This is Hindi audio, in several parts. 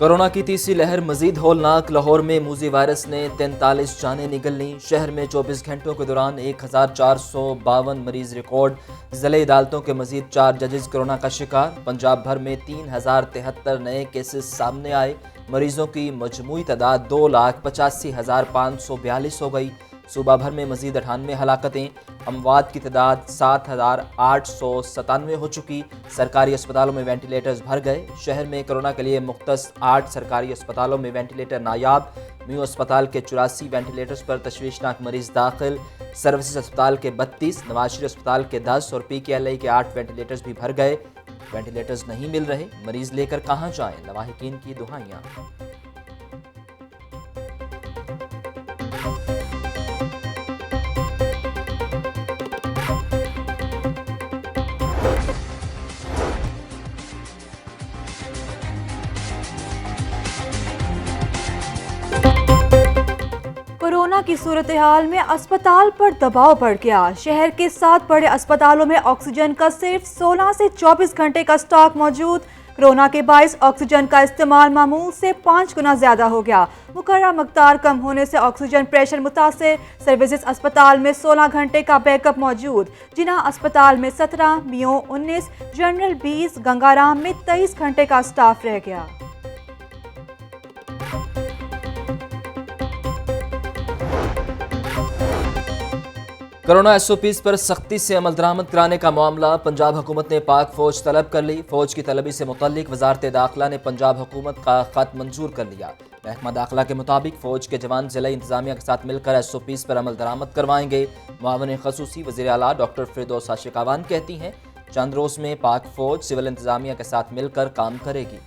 कोरोना की तीसरी लहर मजीद होलनाक। लाहौर में मूजी वायरस ने 43 जानें निगल लीं। शहर में 24 घंटों के दौरान 1452 मरीज रिकॉर्ड। ज़िले अदालतों के मजीद 4 जजेस कोरोना का शिकार। पंजाब भर में 3073 नए केसेस सामने आए। मरीजों की मजमूई तादाद 2,85,542 हो गई। सूबा भर में मजीद 98 हलाकतें। अमवात की तादाद 7,897 हो चुकी। सरकारी अस्पतालों में वेंटिलेटर्स भर गए। शहर में कोरोना के लिए मुख्तस 8 सरकारी अस्पतालों में वेंटिलेटर नायाब। म्यू अस्पताल के 84 वेंटिलेटर्स पर तशवीशनाक मरीज दाखिल। सर्विसेज अस्पताल के 32, नवाज शरीफ अस्पताल के 10 और PKLI के 8 वेंटिलेटर्स भी भर गए। वेंटिलेटर्स नहीं मिल रहे, मरीज लेकर कहाँ जाएं, लवाहिकीन की दुहाइयाँ। कोरोना की सूरत हाल में अस्पताल पर दबाव बढ़ गया। शहर के 7 बड़े अस्पतालों में ऑक्सीजन का सिर्फ 16 से 24 घंटे का स्टॉक मौजूद। कोरोना के बायस ऑक्सीजन का इस्तेमाल मामूल से 5 गुना ज्यादा हो गया। मुकर्रर मकदार कम होने से ऑक्सीजन प्रेशर मुतासिर। सर्विसेज अस्पताल में 16 घंटे का बैकअप मौजूद। जिना अस्पताल में 17, मियो 19, जनरल 20, गंगाराम में 23 घंटे का स्टाफ रह गया। कोरोना SOPs पर सख्ती से अमल दरामद कराने का मामला। पंजाब हुकूमत ने पाक फौज तलब कर ली। फौज की तलबी से मुतल्लिक वजारत दाखिला ने पंजाब हुकूमत का खत मंजूर कर लिया। महकमा दाखिला के मुताबिक फौज के जवान जिला इंतजामिया के साथ मिलकर SOPs पर अमल दरामद करवाएंगे। मुआविन खसूसी वज़ीर आला डॉक्टर फिरदौस आशिकावान कहती हैं, चंद रोज़ में पाक फौज सिविल इंतजामिया के साथ मिलकर काम करेगी।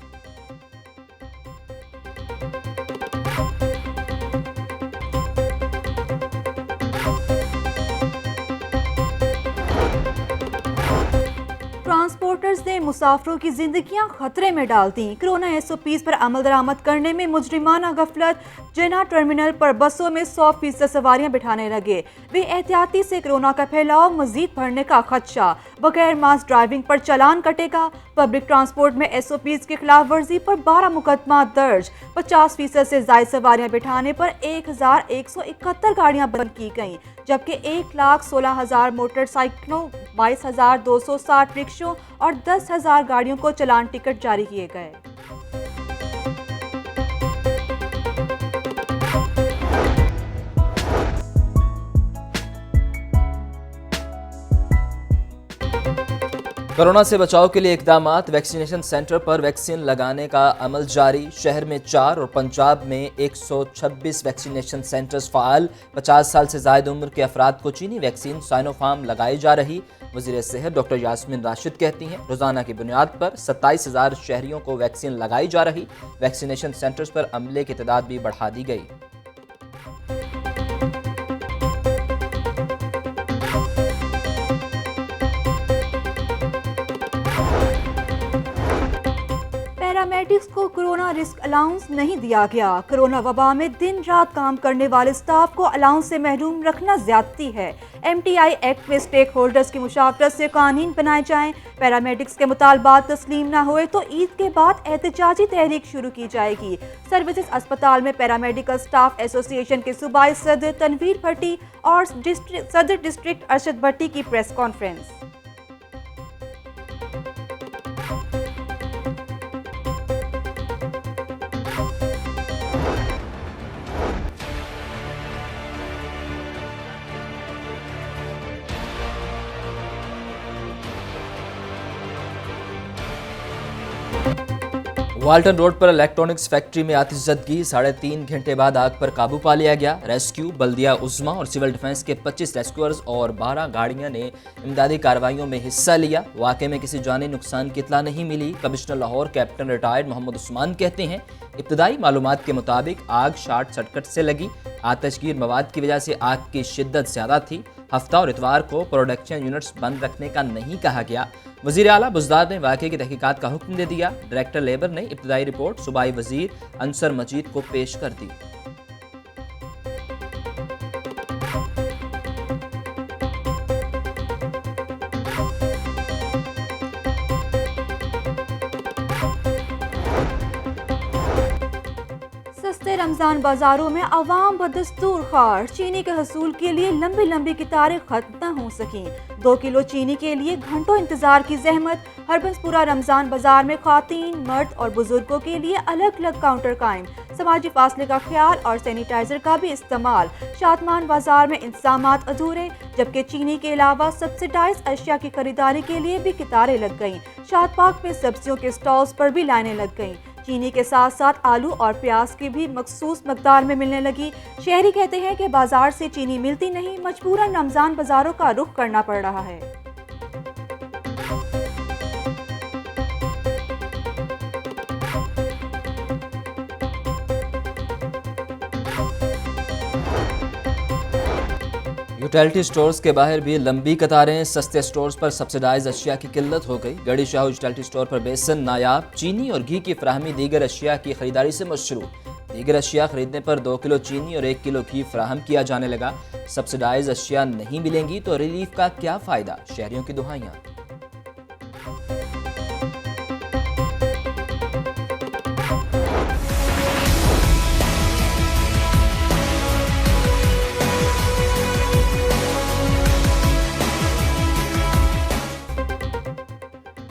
ट्रांसपोर्टर्स ने मुसाफिरों की जिंदगियां खतरे में डाल दी। कोरोना SOPs पर अमल दरामद करने में मुजरिमाना गफलत। जिना टर्मिनल पर बसों में 100% सवारियां बिठाने लगे। वे एहतियाती से कोरोना का फैलाव मजीद बढ़ने का खदशा। बगैर मास्क ड्राइविंग पर चालान कटेगा। पब्लिक ट्रांसपोर्ट में SOPs की खिलाफ वर्जी पर 12 मुकदमा दर्ज। 50% से ज्यादा सवारियां बिठाने पर 1171 गाड़ियां बंद की गईं, जबकि 1,16,000 मोटरसाइकिलों, 22,260 रिक्शों और 10,000 गाड़ियों को चालान टिकट जारी किए गए। कोरोना से बचाव के लिए इकदामात। वैक्सीनेशन सेंटर पर वैक्सीन लगाने का अमल जारी। शहर में 4 और पंजाब में 126 वैक्सीनेशन सेंटर्स फ़ाल। 50 साल से ज़ायद उम्र के अफराद को चीनी वैक्सीन साइनोफार्म लगाई जा रही। वज़ीर सेहत डॉक्टर यास्मीन राशिद कहती हैं, रोज़ाना की बुनियाद पर 27,000 शहरियों को वैक्सीन लगाई जा रही। वैक्सीनेशन सेंटर्स पर अमले की तादाद भी बढ़ा दी गई। पैरामेडिक्स को कोरोना रिस्क अलाउंस नहीं दिया गया। कोरोना वबा में दिन रात काम करने वाले स्टाफ को अलाउंस से महरूम रखना ज्यादती है। MTI एक्ट में स्टेक होल्डर्स की मुशावरत से कानून बनाए जाएं। पैरामेडिक्स के मुतालबात तस्लीम न हुए तो ईद के बाद एहतजाजी तहरीक शुरू की जाएगी। सर्विसेज अस्पताल में पैरामेडिकल स्टाफ एसोसिएशन के सूबाई सदर तनवीर भट्टी और सदर डिस्ट्रिक्ट अरशद भट्टी की प्रेस कॉन्फ्रेंस। वाल्टन रोड पर इलेक्ट्रॉनिक्स फैक्ट्री में आतिशज़दगी। 3.5 घंटे बाद आग पर काबू पा लिया गया। रेस्क्यू, बल्दिया उस्मा और सिविल डिफेंस के 25 रेस्क्यूअर्स और 12 गाड़ियां ने इमदादी कार्रवाइयों में हिस्सा लिया। वाक़े में किसी जानी नुकसान की इत्तला नहीं मिली। Commissioner Lahore captain retired Mohammad Usman कहते हैं, इब्तदाई मालूमात के मुताबिक आग शार्ट सर्किट से लगी। आतिशगीर मवाद की वजह से आग की शिद्दत ज़्यादा थी। हफ्ता और इतवार को प्रोडक्शन यूनिट्स बंद रखने का नहीं कहा गया। वज़ीर आला बुज़दार ने वाक़े की तहकीकात का हुक्म दे दिया। डायरेक्टर लेबर ने इब्तदाई रिपोर्ट सूबाई वज़ीर अंसर मजीद को पेश कर दी। रमजान बाजारों में अवाम बदस्तूर खार। चीनी के हसूल के लिए लंबी लंबी कतारें खत्म न हो सकी। 2 किलो चीनी के लिए घंटों इंतजार की जहमत। हरबंसपुरा रमजान बाजार में खातीन, मर्द और बुजुर्गों के लिए अलग अलग काउंटर कायम। समाजी फासले का ख्याल और सैनिटाइजर का भी इस्तेमाल। शादमान बाजार में इंतजामात अधूरे, जबकि चीनी के अलावा सब्सिडाइज अशिया की खरीदारी के लिए भी कतारें लग गईं। शादबाग में सब्जियों के स्टॉल्स पर भी लाइनें लग गईं। चीनी के साथ साथ आलू और प्याज की भी मखसूस मकदार में मिलने लगी। शहरी कहते हैं कि बाजार से चीनी मिलती नहीं, मजबूरन रमजान बाजारों का रुख करना पड़ रहा है। यूटिलिटी स्टोर्स के बाहर भी लंबी कतारें। सस्ते स्टोर्स पर सब्सिडाइज अशिया की किल्लत हो गई। गढ़ी शाह यूटिलिटी स्टोर पर बेसन, नायाब, चीनी और घी की फराहमी दीगर अशिया की खरीदारी से मशरूम। दीगर अशिया खरीदने पर 2 किलो चीनी और 1 किलो घी फराहम किया जाने लगा। सब्सिडाइज अशिया नहीं मिलेंगी तो रिलीफ का क्या फ़ायदा, शहरियों की दुहाइयाँ।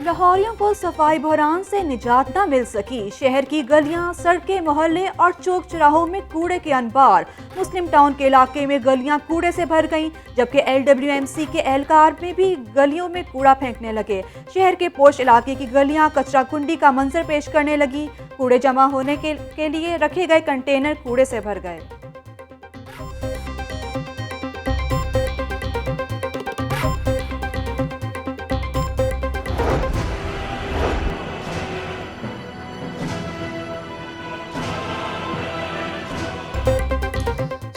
लाहौरियों को सफाई बहरान से निजात न मिल सकी। शहर की गलियां, सड़कें, मोहल्ले और चौक चौराहों में कूड़े के अनबार। मुस्लिम टाउन के इलाके में गलियां कूड़े से भर गईं, जबकि LWMC के एहलकार में भी गलियों में कूड़ा फेंकने लगे। शहर के पोश इलाके की गलियां कचरा कुंडी का मंजर पेश करने लगी। कूड़े जमा होने के लिए रखे गए कंटेनर कूड़े से भर गए।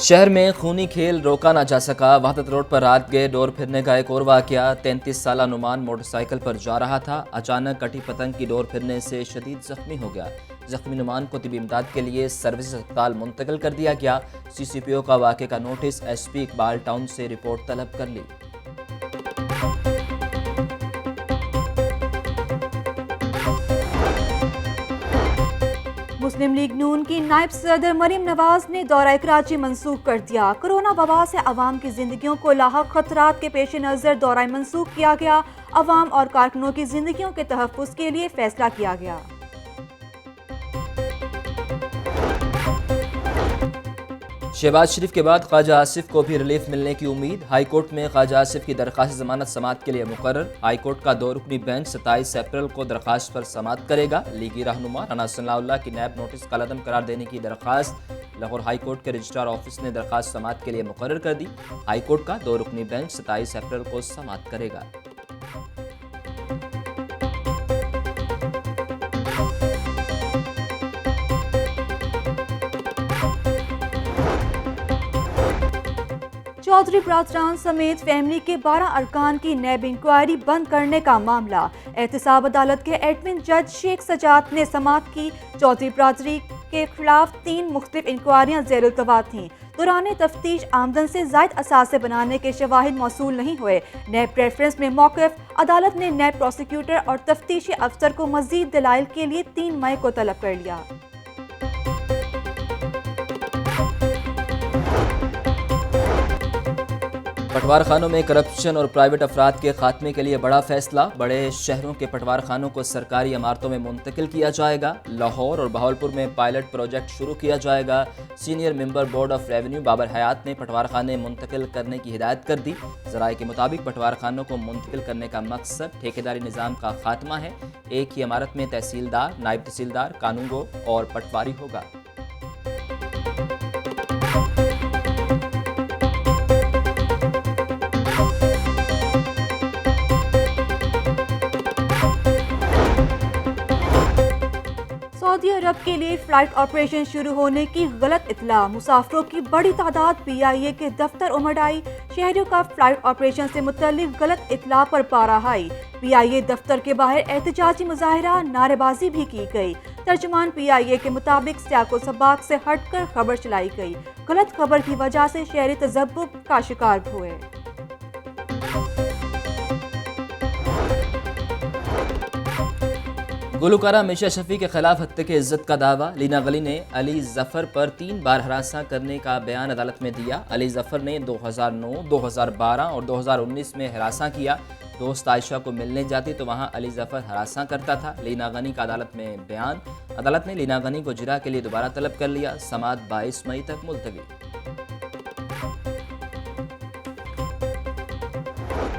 शहर में खूनी खेल रोका ना जा सका। वहदत रोड पर रात गए डोर फिरने का एक और वाकया। 33 साला नुमान मोटरसाइकिल पर जा रहा था। अचानक कटी पतंग की डोर फिरने से शदीद जख्मी हो गया। जख्मी नुमान को तिबी इमदाद के लिए सर्विस अस्पताल मुंतकिल कर दिया गया। CCPO का वाक़े का नोटिस SP इकबाल टाउन से रिपोर्ट तलब कर ली। मुस्लिम लीग नून की नायब सदर मरीम नवाज ने दौरा कराची मंसूख कर दिया। कोरोना वबा से अवाम की जिंदगियों को लाहक खतरात के पेश नज़र दौरा मंसूख किया गया। अवाम और कारकुनों की जिंदगियों के तहफ़्फ़ुज़ के लिए फैसला किया गया। शहबाज शरीफ के बाद ख्वाजा आसिफ को भी रिलीफ मिलने की उम्मीद। हाई कोर्ट में ख्वाजा आसिफ की दरख्वास्त जमानत समाअत के लिए मुकर्रर। हाई कोर्ट का 2 रुकनी बेंच 27 अप्रैल को दरख्वास्त पर समाअत करेगा। लीगी रहनुमा राना सनाउल्लाह की नैब नोटिस कलअदम करार देने की दरख्वास्त लाहौर हाई कोर्ट के रजिस्ट्रार ऑफिस ने दरख्वास्त समाअत के लिए मुकर्रर कर दी। हाई कोर्ट का 2 रुकनी बेंच 27 अप्रैल को समाअत करेगा। चौधरी बरादरान समेत फैमिली के 12 अरकान की नैब इंक्वायरी बंद करने का मामला। एहतसाब अदालत के एडमिन जज शेख सजाद ने समाअत की। चौधरी बरादरी के खिलाफ 3 मुख्तलिफ इंक्वायरियां ज़ेर-उल्तवा थीं। दौरान तफ्तीश आमदन से ज़ायद असासे बनाने के शवाहिद मौसूल नहीं हुए। नैब प्रेफरेंस में मौक़िफ़। अदालत ने नैब प्रोसिक्यूटर और तफ्तीशी अफसर को मज़ीद दलाइल के लिए 3 मई को तलब कर लिया। पटवार खानों में करप्शन और प्राइवेट अफराद के खात्मे के लिए बड़ा फैसला। बड़े शहरों के पटवार खानों को सरकारी इमारतों में मुंतकिल किया जाएगा। लाहौर और बहावलपुर में पायलट प्रोजेक्ट शुरू किया जाएगा। Senior member board of revenue Babar Hayat ने पटवार खाने मुंतकिल करने की हिदायत कर दी। ज़राए के मुताबिक पटवार खानों को मुंतकिल करने का मकसद ठेकेदारी निज़ाम का खात्मा है। एक ही इमारत में तहसीलदार, नायब तहसीलदार, कानूनगो और पटवारी होगा। सऊदी अरब के लिए फ्लाइट ऑपरेशन शुरू होने की गलत इतला। मुसाफिरों की बड़ी तादाद PIA के दफ्तर उमड़ आई। शहरियों का फ्लाइट ऑपरेशन से मुतल्लिक गलत इतला पर पारा हाई। PIA दफ्तर के बाहर एहतजाजी मुजाहिरा, नारेबाजी भी की गई। तर्जुमान PIA के मुताबिक सियाको सबाक से हटकर खबर चलाई गई। गलत खबर की वजह से शहरी तज़ब्बुब का शिकार हुए। गुलकारा मिशा शफी के खिलाफ हत्या की इज्जत का दावा। लीना गली ने अली जफर पर 3 बार हरासा करने का बयान अदालत में दिया। अली जफर ने 2009, 2012 और 2019 में हरासा किया। दोस्त आयशा को मिलने जाती तो वहां अली जफर हरासा करता था। लीना गनी का अदालत में बयान। अदालत ने लीना गनी को जिरा के लिए दोबारा तलब कर लिया। समाअत 22 मई तक मुलतवी।